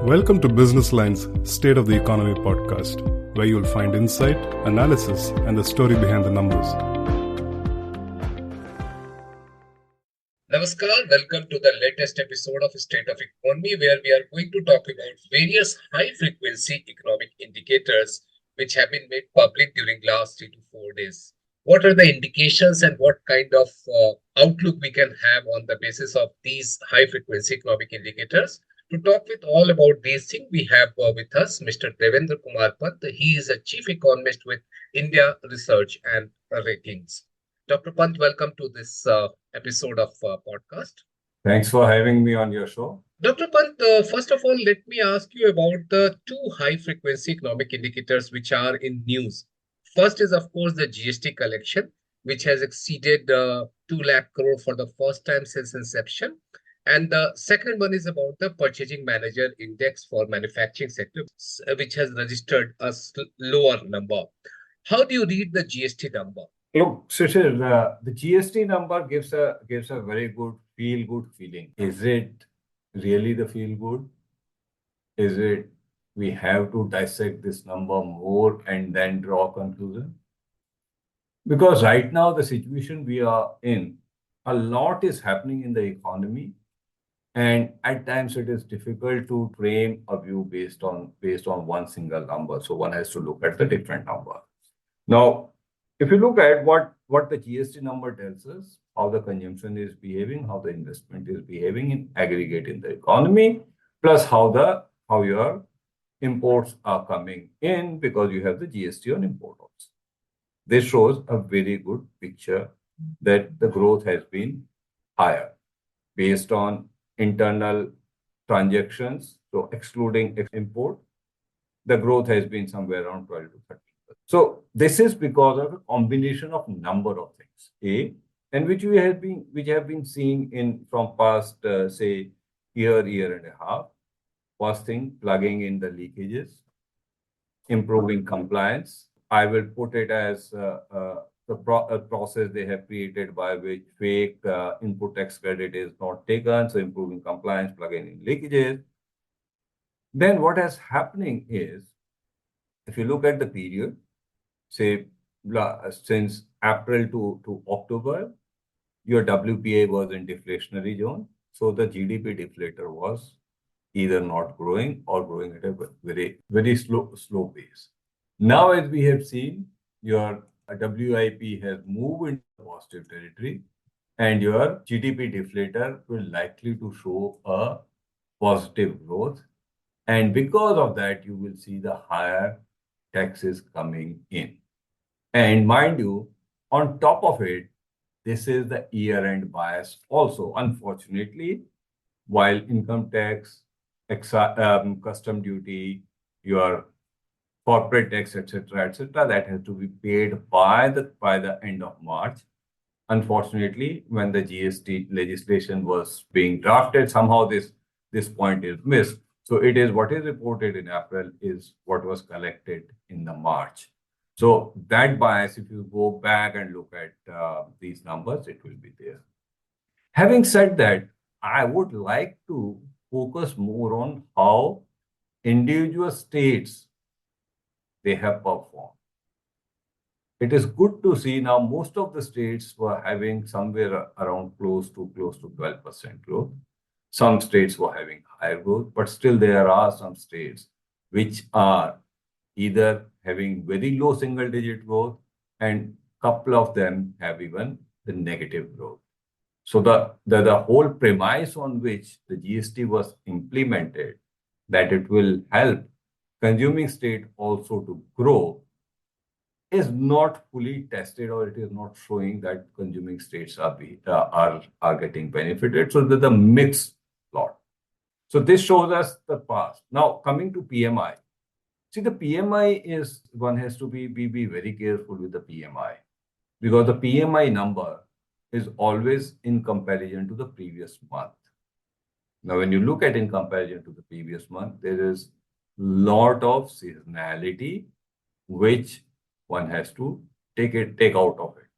Welcome to Business Line's State of the Economy podcast, where you'll find insight, analysis, and the story behind the numbers. Namaskar, welcome to the latest episode of State of Economy, where we are going to talk about various high-frequency economic indicators which have been made public during last 3 to 4 days. What are the indications and what kind of outlook we can have on the basis of these high-frequency economic indicators? To talk with all about these things, we have with us Mr. Devendra Kumar Pant. He is a chief economist with India Research and Ratings. Dr. Pant, welcome to this episode of podcast. Thanks for having me on your show. Dr. Pant, first of all, let me ask you about the two high-frequency economic indicators which are in news. First is, of course, the GST collection, which has exceeded 2 lakh crore for the first time since inception. And the second one is about the Purchasing Manager Index for manufacturing sector, which has registered a lower number. How do you read the GST number? Look, Shishir, the GST number gives a very good feel-good feeling. Is it really the feel-good? Is it we have to dissect this number more and then draw a conclusion? Because right now, the situation we are in, a lot is happening in the economy. And at times it is difficult to frame a view based on one single number. So one has to look at the different numbers. Now, if you look at what the GST number tells us, how the consumption is behaving, how the investment is behaving in aggregate in the economy, plus how your imports are coming in because you have the GST on import also. This shows a very good picture that the growth has been higher based on internal transactions, so excluding import, the growth has been somewhere around 12 to 13%. So this is because of a combination of number of things, and which have been seeing from past say year and a half. First thing, plugging in the leakages, improving compliance. I will put it as the process they have created by which fake input tax credit is not taken, so improving compliance, plugging in leakages. Then what is happening is, if you look at the period, say since April to October, your WPI was in deflationary zone, so the GDP deflator was either not growing or growing at a very slow pace. Now, as we have seen, your WIP has moved into positive territory, and your GDP deflator will likely to show a positive growth. And because of that, you will see the higher taxes coming in. And mind you, on top of it, this is the year-end bias also. Unfortunately, while income tax, custom duty, your corporate tax, etc., that has to be paid by the end of March. Unfortunately, when the GST legislation was being drafted, somehow this point is missed. So it is what is reported in April is what was collected in the March. So that bias, if you go back and look at these numbers, it will be there. Having said that, I would like to focus more on how individual states they have performed. It is good to see now most of the states were having somewhere around close to 12% growth. Some states were having higher growth, but still there are some states which are either having very low single-digit growth, and a couple of them have even the negative growth. So the whole premise on which the GST was implemented, that it will help consuming state also to grow, is not fully tested, or it is not showing that consuming states are getting benefited. So there's a mixed lot. So this shows us the past. Now coming to PMI. See, the PMI is, one has to be very careful with the PMI, because the PMI number is always in comparison to the previous month. Now, when you look at in comparison to the previous month, there is lot of seasonality, which one has to take out of it.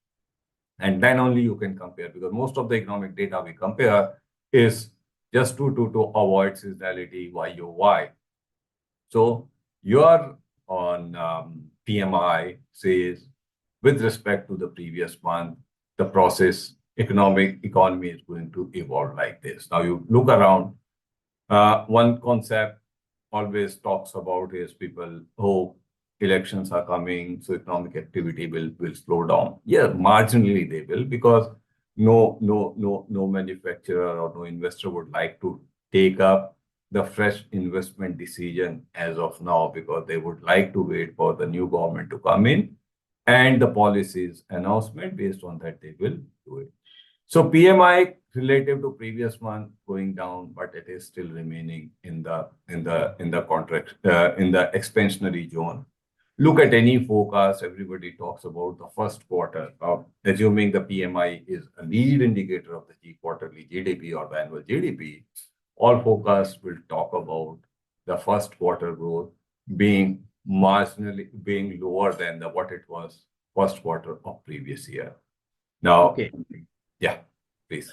And then only you can compare, because most of the economic data we compare is just to avoid seasonality YOY. So your on PMI says, with respect to the previous month, the process economy is going to evolve like this. Now you look around. One concept always talks about is people, oh, elections are coming, so economic activity will slow down. Yeah, marginally they will, because no manufacturer or no investor would like to take up the fresh investment decision as of now, because they would like to wait for the new government to come in and the policies announcement. Based on that, they will do it. So PMI relative to previous month going down, but it is still remaining in the contract in the expansionary zone. Look at any forecast, everybody talks about the first quarter. Assuming the PMI is a lead indicator of the quarterly GDP or the annual GDP, all forecasts will talk about the first quarter growth being marginally being lower than what it was first quarter of previous year. Now, Okay. Yeah, please.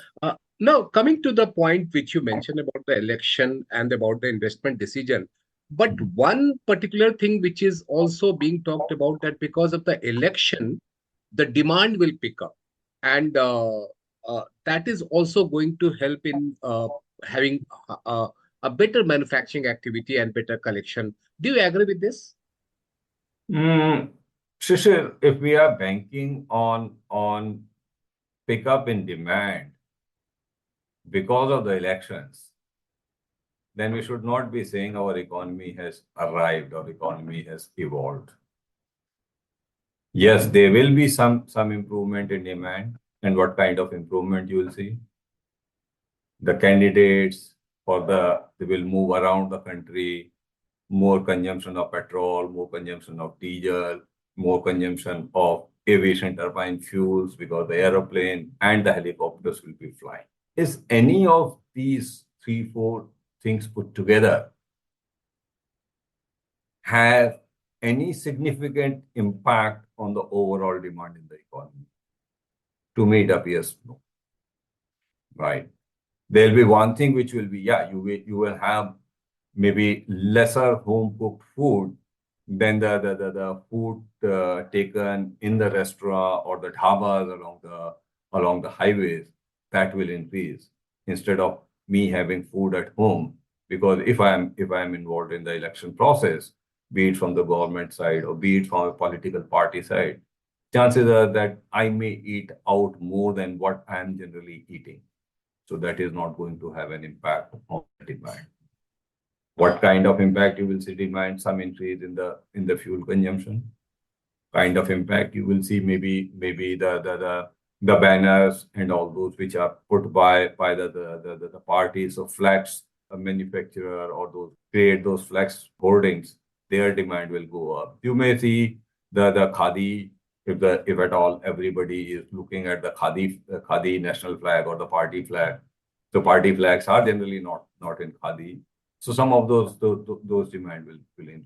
Now, coming to the point which you mentioned about the election and about the investment decision, but one particular thing which is also being talked about, that because of the election, the demand will pick up, and that is also going to help in having a better manufacturing activity and better collection. Do you agree with this? Shishir, if we are banking on pickup in demand because of the elections, then we should not be saying our economy has arrived or economy has evolved. Yes, there will be some improvement in demand. And what kind of improvement you will see? The candidates they will move around the country, more consumption of petrol, more consumption of diesel, more consumption of aviation turbine fuels, because the aeroplane and the helicopters will be flying. Is any of these 3-4 things put together have any significant impact on the overall demand in the economy? To me, it appears no. Right. There'll be one thing which will be, you will have maybe lesser home cooked food than the food taken in the restaurant or the dhabas along the highways. That will increase instead of me having food at home. Because if I'm involved in the election process, be it from the government side or be it from a political party side, chances are that I may eat out more than what I'm generally eating. So that is not going to have an impact on demand. What kind of impact you will see? Demand, some increase in the fuel consumption. Kind of impact you will see, maybe the banners and all those which are put by the parties or flags, a manufacturer or those create those flags hoardings, their demand will go up. You may see the khadi, if at all everybody is looking at the khadi national flag or the party flag. So party flags are generally not in khadi. So some of those demand will increase.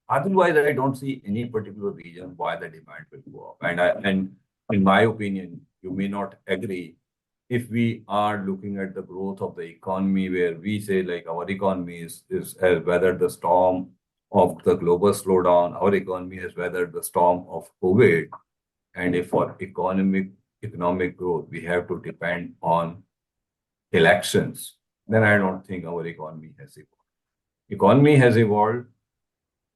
Otherwise, I don't see any particular reason why the demand will go up. And in my opinion, you may not agree. If we are looking at the growth of the economy, where we say like our economy has weathered the storm of the global slowdown, our economy has weathered the storm of COVID, and if for economic growth we have to depend on elections, then I don't think our economy has evolved. Economy has evolved.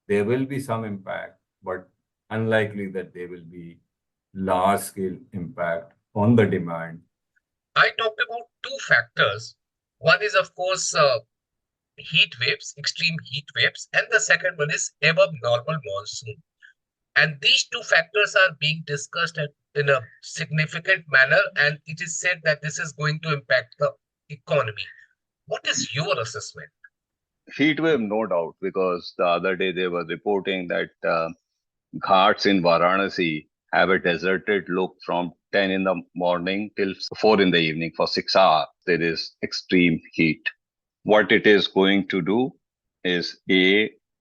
There will be some impact, but unlikely that there will be large-scale impact on the demand. I talked about two factors. One is, of course, heat waves, extreme heat waves, and the second one is above normal monsoon. And these two factors are being discussed in a significant manner, and it is said that this is going to impact the economy. What is your assessment? Heat wave, no doubt, because the other day they were reporting that ghats in Varanasi have a deserted look from 10 in the morning till 4 in the evening for 6 hours. There is extreme heat. What it is going to do is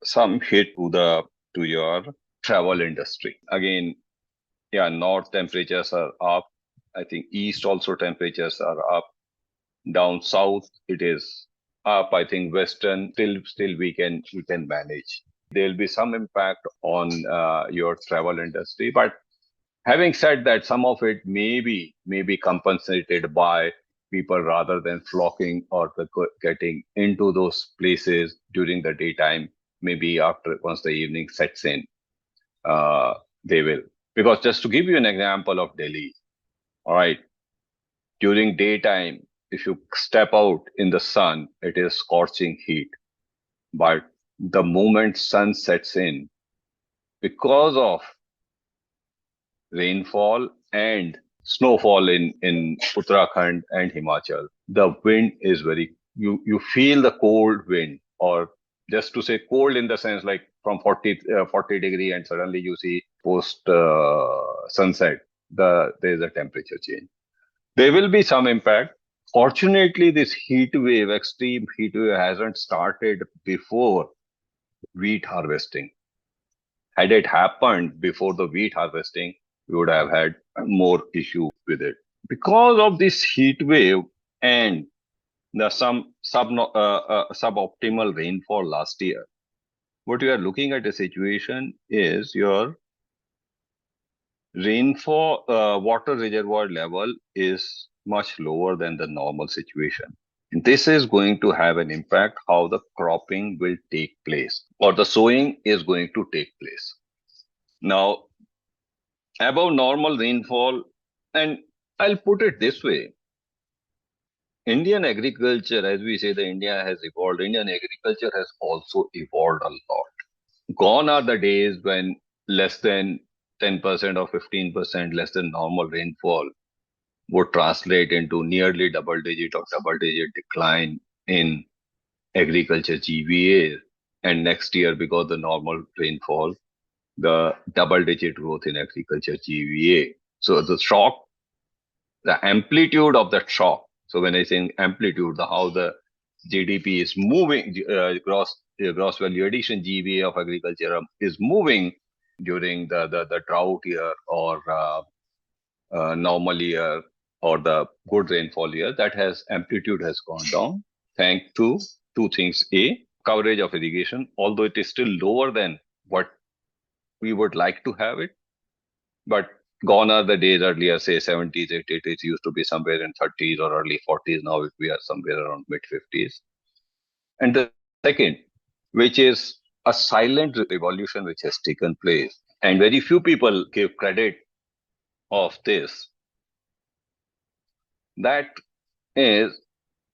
some hit to your travel industry. Again, north temperatures are up. I think east also temperatures are up. Down south, it is up. I think western still we can manage. There'll be some impact on your travel industry, but having said that, some of it may be compensated by people rather than flocking or getting into those places during the daytime. Maybe after once the evening sets in, uh, they will. Because just to give you an example of Delhi, all right, during daytime, if you step out in the sun, it is scorching heat. But the moment sun sets in, because of rainfall and snowfall in Uttarakhand and Himachal, the wind is you feel the cold wind, or just to say cold in the sense like from 40 degree, and suddenly you see post sunset, there is a temperature change. There will be some impact. Fortunately, this extreme heat wave hasn't started before wheat harvesting. Had it happened before the wheat harvesting, we would have had more issue with it. Because of this heat wave and the suboptimal rainfall last year, what you are looking at a situation is your rainfall water reservoir level is much lower than the normal situation. This is going to have an impact how the cropping will take place, or the sowing is going to take place. Now, above normal rainfall, and I'll put it this way, Indian agriculture, as we say, the India has evolved. Indian agriculture has also evolved a lot. Gone are the days when less than 10% or 15% less than normal rainfall would translate into nearly double-digit or double-digit decline in agriculture GVA. And next year, because the normal rainfall, the double-digit growth in agriculture GVA. So the amplitude of that shock. So when I say amplitude, how the GDP is moving, gross value addition GVA of agriculture is moving during the drought year or normal year or the good rainfall year, that has amplitude has gone down thanks to two things. A, coverage of irrigation, although it is still lower than what we would like to have it, but gone are the days earlier, say 70s, 80s, it used to be somewhere in 30s or early 40s. Now we are somewhere around mid 50s. And the second, which is a silent revolution which has taken place, and very few people give credit of this, that is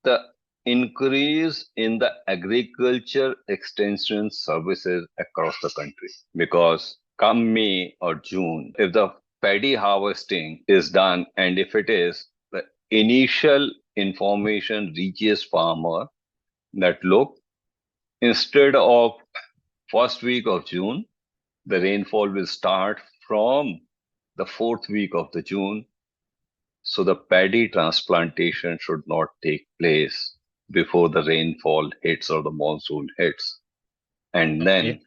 the increase in the agriculture extension services across the country. Because come May or June, if the paddy harvesting is done, and if it is, the initial information reaches farmer that look, instead of first week of June, the rainfall will start from the fourth week of the June. So the paddy transplantation should not take place before the rainfall hits or the monsoon hits. And then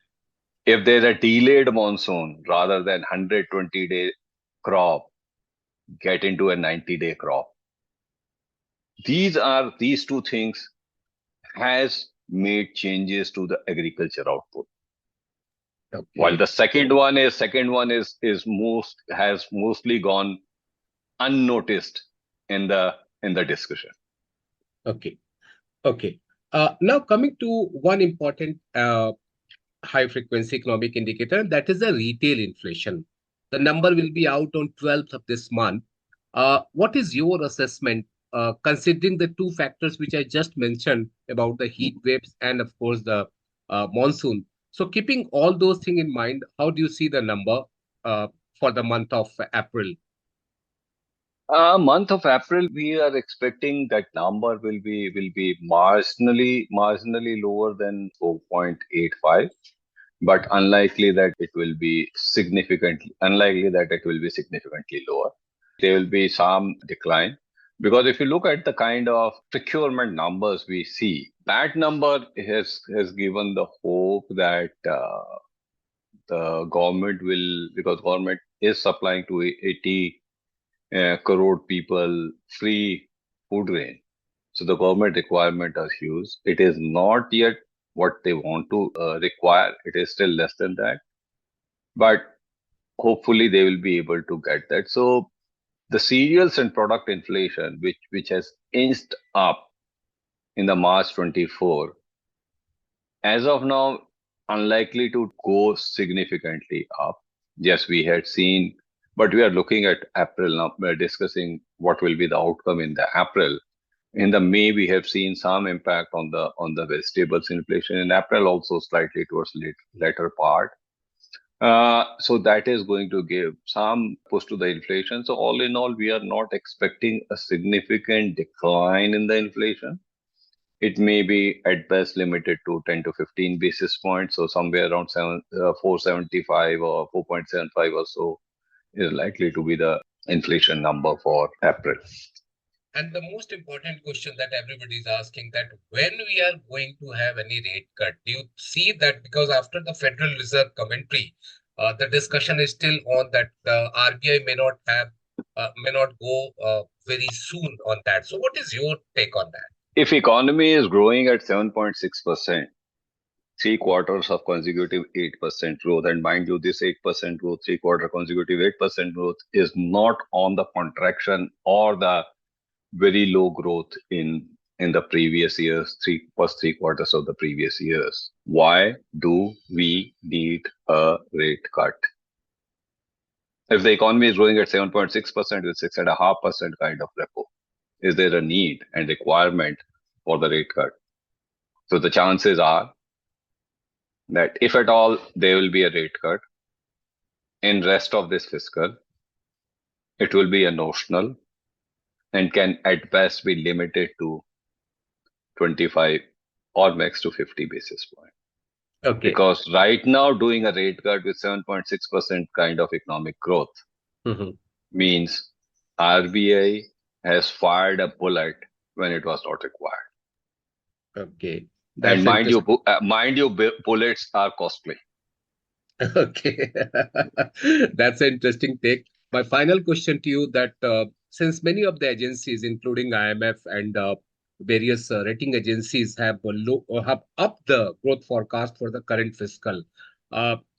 if there's a delayed monsoon, rather than 120-day crop, get into a 90-day crop. These two things has made changes to the agriculture output. Okay. While the second one has mostly gone unnoticed in the discussion. Okay. Now coming to one important high frequency economic indicator, that is the retail inflation. The number will be out on 12th of this month. What is your assessment, considering the two factors which I just mentioned about the heat waves and of course the monsoon? So keeping all those things in mind, how do you see the number for the month of April? Month of April, we are expecting that number will be marginally lower than 4.85, but unlikely that it will be significantly lower. There will be some decline, because if you look at the kind of procurement numbers we see, that number has given the hope that the government will, because government is supplying to 80 crore people free food grain. So the government requirement are huge. It is not yet what they want to require. It is still less than that, but hopefully they will be able to get that. So the cereals and product inflation, which has inched up in the March 24, as of now, unlikely to go significantly up. Yes, we had seen, but we are looking at April now. We're discussing what will be the outcome in the April. In the May, we have seen some impact on the vegetables inflation. In April, also slightly towards later part. So that is going to give some push to the inflation. So all in all, we are not expecting a significant decline in the inflation. It may be at best limited to 10 to 15 basis points. So somewhere around 475 or 4.75 or so is likely to be the inflation number for April. And the most important question that everybody is asking, that when we are going to have any rate cut, do you see that? Because after the Federal Reserve commentary, the discussion is still on that the RBI may not go very soon on that. So what is your take on that? If economy is growing at 7.6%, 3 quarters of consecutive 8% growth, and mind you, this 8% growth, 3 quarter consecutive 8% growth is not on the contraction or the very low growth in the previous years, first 3 quarters of the previous years. Why do we need a rate cut? If the economy is growing at 7.6% with 6.5% kind of repo, is there a need and requirement for the rate cut? So the chances are that if at all there will be a rate cut in rest of this fiscal, it will be a notional and can at best be limited to 25 or max to 50 basis points. Okay. Because right now doing a rate cut with 7.6% kind of economic growth means RBI has fired a bullet when it was not required. Okay. And mind you, bullets are costly. Okay. That's an interesting take. My final question to you, that since many of the agencies, including IMF and various rating agencies, have upped the growth forecast for the current fiscal,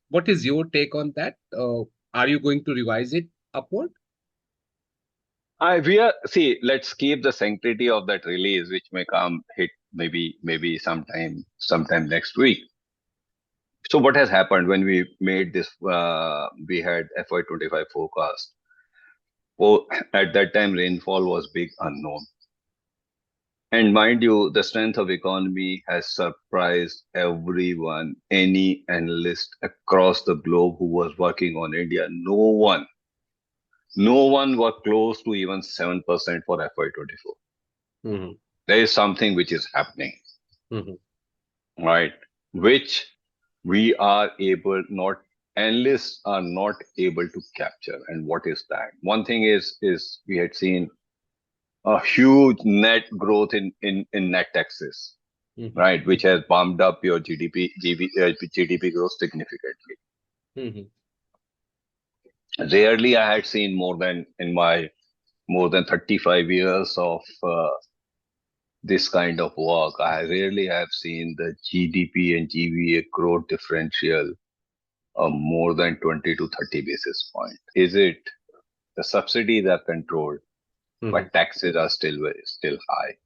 what is your take on that? Are you going to revise it upward? Let's keep the sanctity of that release, which may hit maybe sometime next week. So what has happened when we made this? We had FY25 forecast. Well, at that time, rainfall was big unknown. And mind you, the strength of economy has surprised everyone, any analyst across the globe who was working on India. No one was close to even 7% for FY24. There is something which is happening, right? Which we are analysts are not able to capture. And what is that? One thing is we had seen a huge net growth in net taxes, right? Which has bumped up your GDP growth significantly. Rarely I had seen in my more than 35 years of this kind of work, I rarely have seen the GDP and GVA growth differential more than 20 to 30 basis points. Is it the subsidies are controlled, but taxes are still high,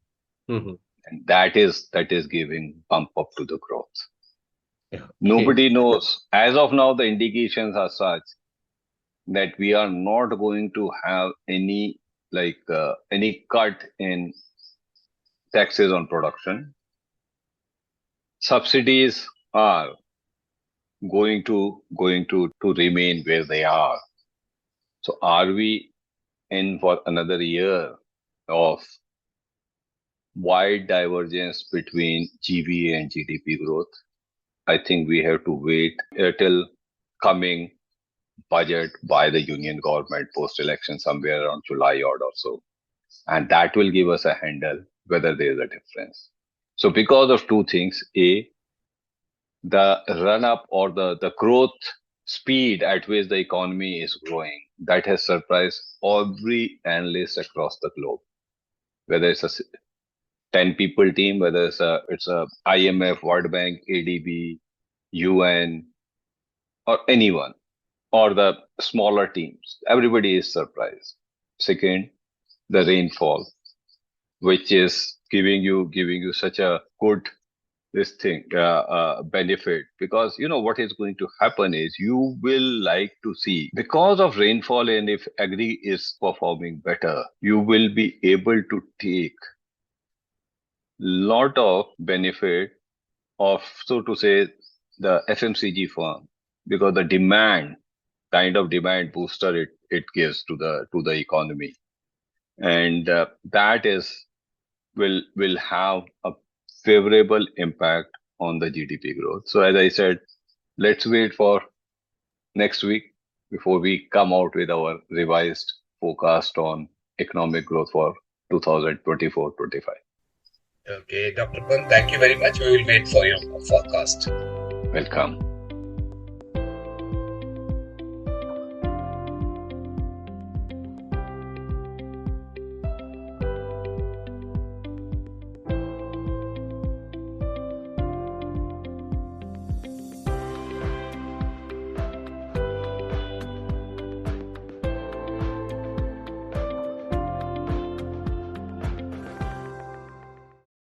and that is giving bump up to the growth. Okay. Nobody knows. As of now, the indications are such that we are not going to have any cut in taxes on production. Subsidies are going to remain where they are. So are we in for another year of wide divergence between GVA and GDP growth? I think we have to wait till coming budget by the union government post-election somewhere around July or so. And that will give us a handle whether there is a difference. So because of two things, A, the run-up or the growth speed at which the economy is growing, that has surprised every analyst across the globe. Whether it's 10 people team, whether it's a IMF, World Bank, ADB, UN, or anyone, or the smaller teams. Everybody is surprised. Second, the rainfall, which is giving you such a good benefit, because what is going to happen is you will like to see, because of rainfall, and if agri is performing better, you will be able to take lot of benefit of, so to say, the FMCG firm, because the kind of demand booster it gives to the economy, and that is will have a favorable impact on the GDP growth. So as I said, let's wait for next week before we come out with our revised forecast on economic growth for 2024-25. Okay, Dr. Pant, thank you very much. We will wait for your forecast. Welcome.